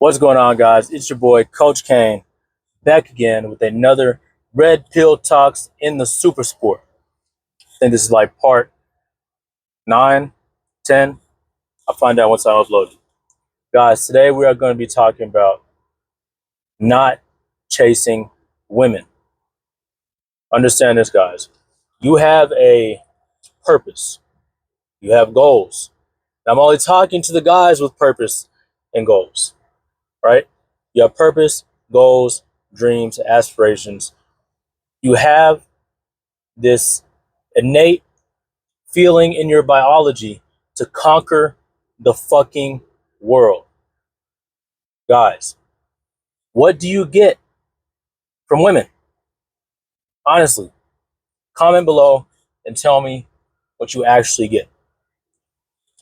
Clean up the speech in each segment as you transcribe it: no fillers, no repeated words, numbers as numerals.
What's going on, guys? It's your boy, Coach Kane, back again with another Redpill Talks in the Super Sport. I think this is like part 9, 10. I'll find out once I upload it. Guys, today we are going to be talking about not chasing women. Understand this, guys. You have a purpose. You have goals. And I'm only talking to the guys with purpose and goals, right? You have purpose, goals, dreams, aspirations. You have this innate feeling in your biology to conquer the fucking world. Guys, what do you get from women? Honestly, comment below and tell me what you actually get.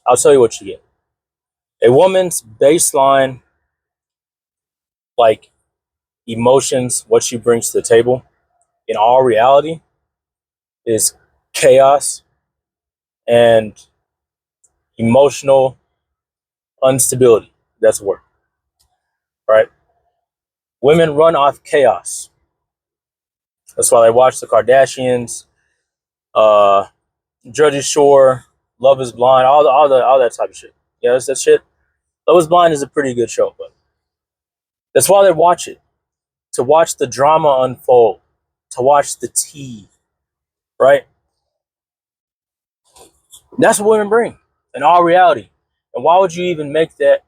I'll tell you what you get. A woman's baseline, like emotions, what she brings to the table, in all reality, is chaos and emotional instability. That's a word, right? Women run off chaos. That's why they watch the Kardashians, Jersey Shore, Love Is Blind, all that type of shit. Yeah, that's that shit. Love Is Blind is a pretty good show, but that's why they watch it, to watch the drama unfold, to watch the tea, right? That's what women bring in all reality. And why would you even make that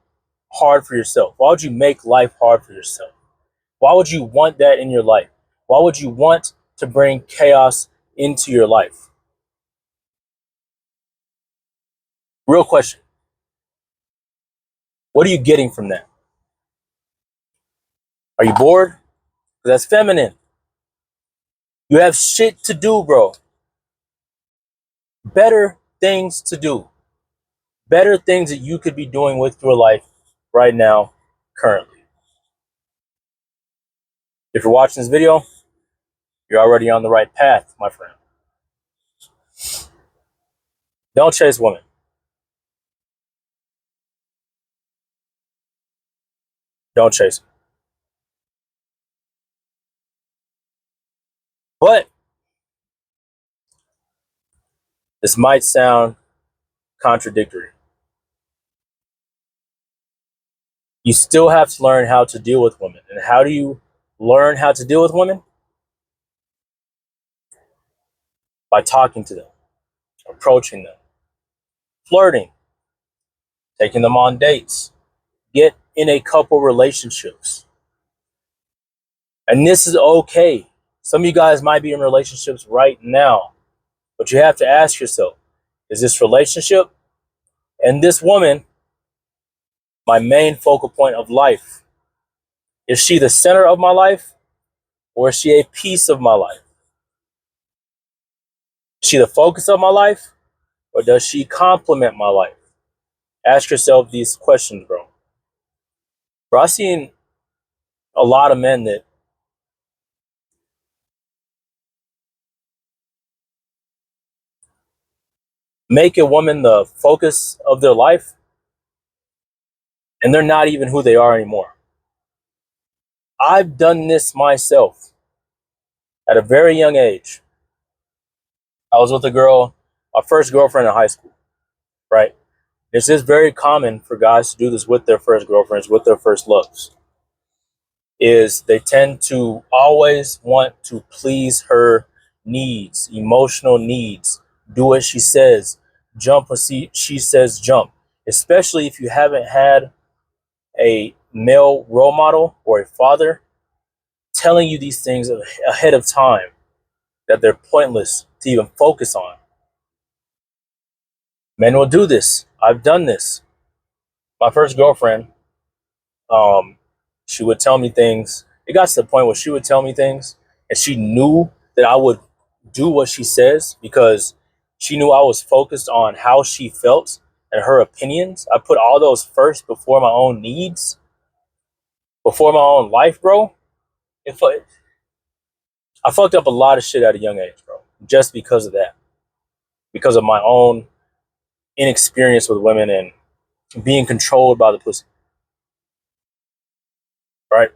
hard for yourself? Why would you make life hard for yourself? Why would you want that in your life? Why would you want to bring chaos into your life? Real question. What are you getting from that? Are you bored? That's feminine. You have shit to do, bro. Better things to do. Better things that you could be doing with your life right now, currently. If you're watching this video, you're already on the right path, my friend. Don't chase women. Don't chase them. But this might sound contradictory. You still have to learn how to deal with women. And how do you learn how to deal with women? By talking to them, approaching them, flirting, taking them on dates, get in a couple relationships. And this is okay. Some of you guys might be in relationships right now, but you have to ask yourself, is this relationship and this woman my main focal point of life? Is she the center of my life, or is she a piece of my life? Is she the focus of my life, or does she complement my life? Ask yourself these questions, bro. Bro, I've seen a lot of men that make a woman the focus of their life, and they're not even who they are anymore. I've done this myself at a very young age. I was with a girl, my first girlfriend in high school, right? It's just very common for guys to do this with their first girlfriends, with their first loves. Is they tend to always want to please her needs, emotional needs, do what she says, jump when she says jump, especially if you haven't had a male role model or a father telling you these things ahead of time that they're pointless to even focus on. Men will do this. I've done this. My first girlfriend, she would tell me things. It got to the point where she would tell me things and she knew that I would do what she says because she knew I was focused on how she felt and her opinions. I put all those first before my own needs, before my own life, bro. I fucked up a lot of shit at a young age, bro, just because of that. Because of my own inexperience with women and being controlled by the pussy. right?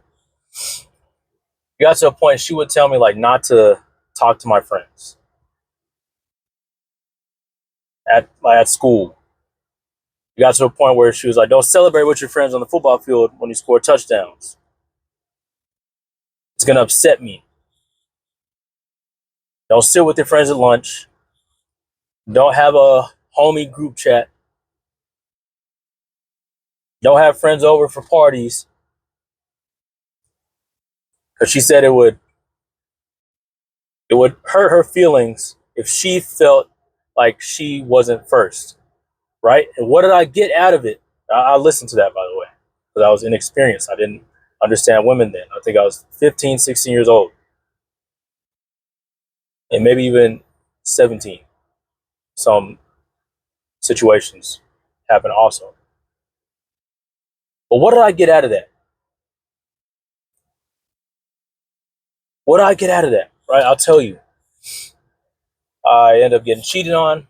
It got to a point she would tell me like not to talk to my friends at school. It got to a point where she was like, "Don't celebrate with your friends on the football field when you score touchdowns. It's gonna upset me. Don't sit with your friends at lunch. Don't have a homie group chat. Don't have friends over for parties." Because she said it would hurt her feelings if she felt like she wasn't first, right? And what did I get out of it? I listened to that, by the way, because I was inexperienced. I didn't understand women then. I think I was 15, 16 years old, and maybe even 17. Some situations happen also. But what did I get out of that? What did I get out of that? Right? I'll tell you. I ended up getting cheated on.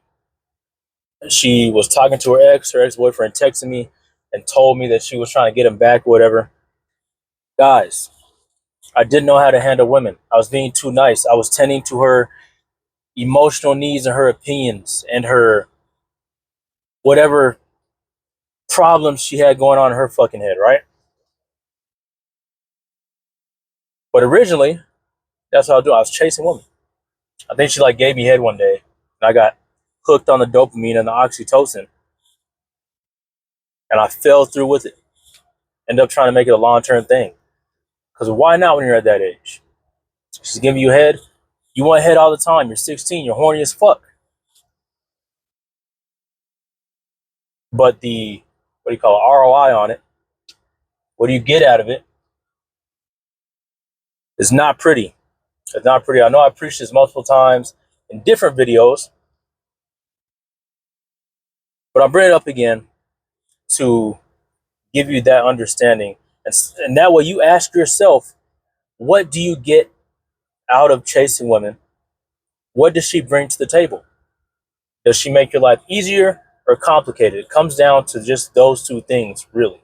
She was talking to her ex-boyfriend texted me and told me that she was trying to get him back or whatever. Guys, I didn't know how to handle women. I was being too nice. I was tending to her emotional needs and her opinions and her whatever problems she had going on in her fucking head, right? But originally, that's what I was doing. I was chasing women. I think she like gave me head one day, and I got hooked on the dopamine and the oxytocin, and I fell through with it. Ended up trying to make it a long-term thing. Because why not when you're at that age? She's giving you head. You want head all the time. You're 16. You're horny as fuck. But the, what do you call it, ROI on it, what do you get out of it, is not pretty. It's not pretty. I know I preached this multiple times in different videos, but I'll bring it up again to give you that understanding. And that way you ask yourself, what do you get out of chasing women? What does she bring to the table? Does she make your life easier or complicated? It comes down to just those two things, really.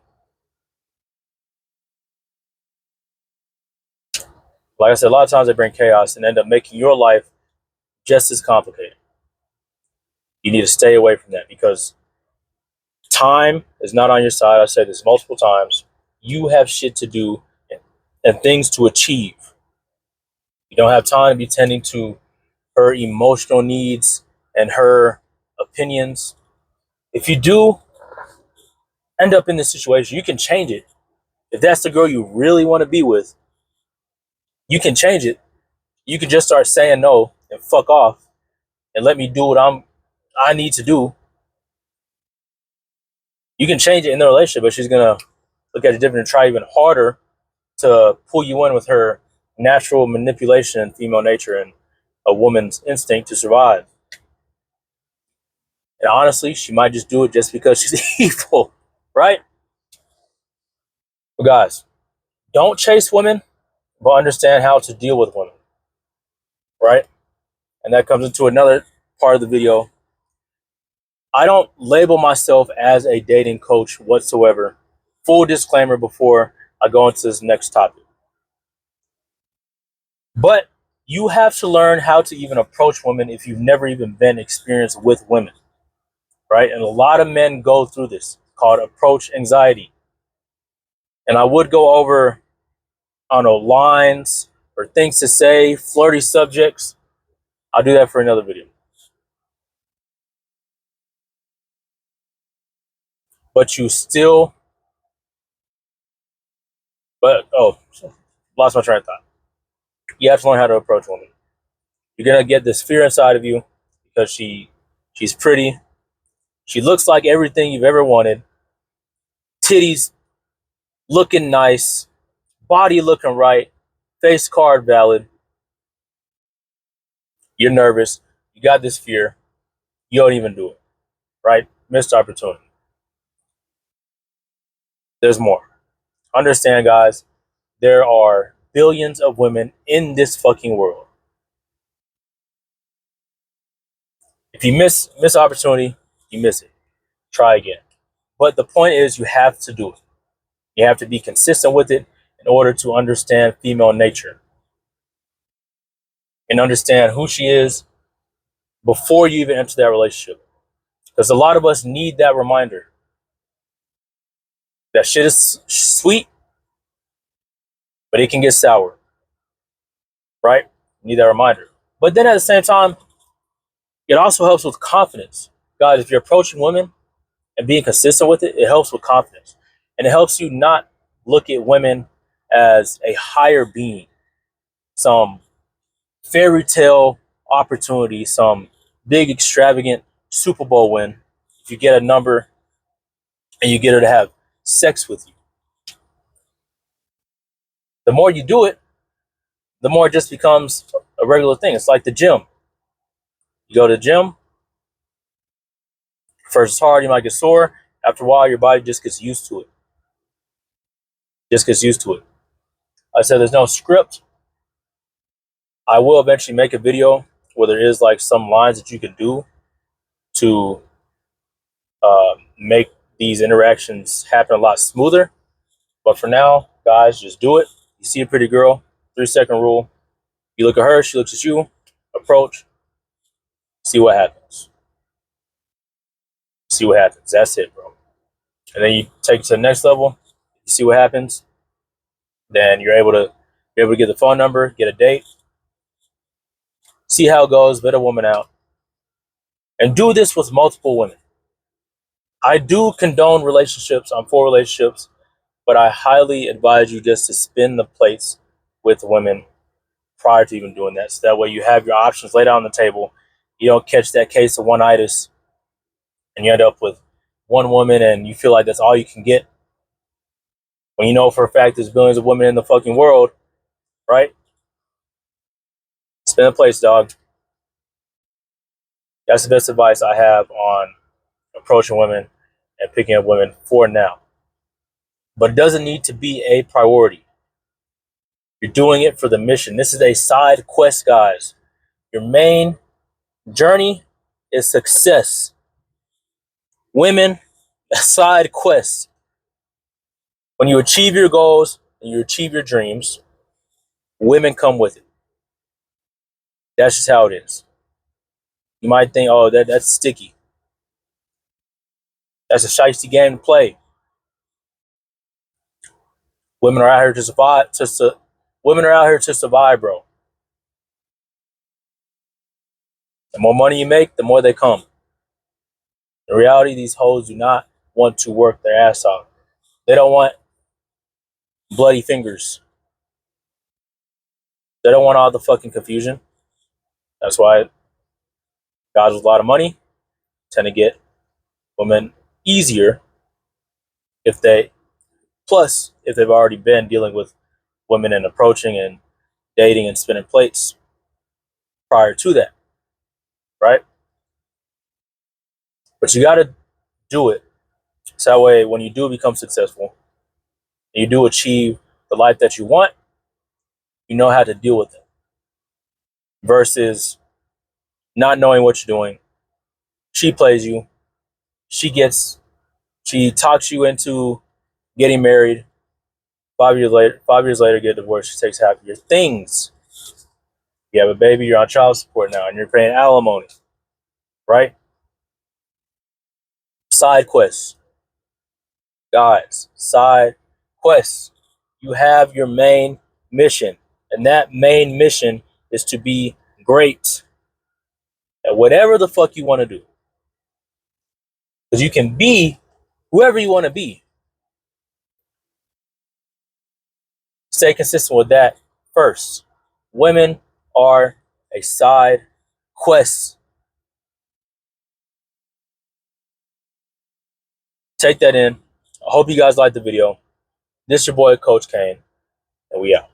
Like I said, a lot of times they bring chaos and end up making your life just as complicated. You need to stay away from that because time is not on your side. I've said this multiple times. You have shit to do and things to achieve. You don't have time to be tending to her emotional needs and her opinions. If you do end up in this situation, you can change it. If that's the girl you really want to be with, you can change it. You can just start saying no and fuck off and let me do what I need to do. You can change it in the relationship, but she's gonna look at it different and try even harder to pull you in with her natural manipulation and female nature and a woman's instinct to survive. And honestly, she might just do it just because she's evil, right? But guys, don't chase women, but understand how to deal with women, right? And that comes into another part of the video. I don't label myself as a dating coach whatsoever. Full disclaimer before I go into this next topic. But you have to learn how to even approach women if you've never even been experienced with women, right? And a lot of men go through this called approach anxiety. And I would go over, I don't know, lines or things to say, flirty subjects. I'll do that for another video. But you still, lost my train of thought. You have to learn how to approach women. You're gonna get this fear inside of you because she's pretty. She looks like everything you've ever wanted. Titties looking nice, body looking right, face card valid. You're nervous. You got this fear. You don't even do it, right? Missed opportunity. There's more. Understand, guys, there are billions of women in this fucking world. If you miss opportunity, you miss it. Try again. But the point is, you have to do it. You have to be consistent with it in order to understand female nature and understand who she is before you even enter that relationship. Because a lot of us need that reminder that shit is sweet, but it can get sour, right? You need that reminder. But then at the same time, it also helps with confidence. Guys, if you're approaching women and being consistent with it, it helps with confidence. And it helps you not look at women as a higher being, some fairy tale opportunity, some big extravagant Super Bowl win. If you get a number and you get her to have sex with you, the more you do it, the more it just becomes a regular thing. It's like the gym. You go to the gym, first it's hard, you might get sore. After a while, your body just gets used to it. Just gets used to it. I said there's no script. I will eventually make a video where there is like some lines that you can do to make these interactions happen a lot smoother. But for now, guys, just do it. You see a pretty girl, 3-second rule. You look at her, she looks at you, approach, see what happens. See what happens. That's it, bro. And then you take it to the next level, you see what happens, then you're able to get the phone number, get a date, see how it goes, vet a woman out. And do this with multiple women. I do condone relationships, I'm for relationships, but I highly advise you just to spin the plates with women prior to even doing that. So that way you have your options laid out on the table. You don't catch that case of one-itis and you end up with one woman and you feel like that's all you can get. When you know for a fact there's billions of women in the fucking world, right? Spin the plates, dog. That's the best advice I have on approaching women and picking up women for now. But it doesn't need to be a priority. You're doing it for the mission. This is a side quest, guys. Your main journey is success. Women, a side quest. When you achieve your goals and you achieve your dreams, women come with it. That's just how it is. You might think, oh, that's sticky. That's a shiesty game to play. Women are out here to survive. Women are out here to survive, bro. The more money you make, the more they come. In reality, these hoes do not want to work their ass off. They don't want bloody fingers. They don't want all the fucking confusion. That's why guys with a lot of money tend to get women easier if they, plus if they've already been dealing with women and approaching and dating and spinning plates prior to that, right? But you got to do it. So that way, when you do become successful, and you do achieve the life that you want, you know how to deal with it. Versus not knowing what you're doing. She plays you. She talks you into getting married. 5 years later, get divorced. She takes half of your things. You have a baby, you're on child support now, and you're paying alimony, right? Side quests. Guys, side quests. You have your main mission, and that main mission is to be great at whatever the fuck you want to do. Because you can be whoever you want to be. Stay consistent with that first. Women are a side quest. Take that in. I hope you guys liked the video. This is your boy, Coach Kane, and we out.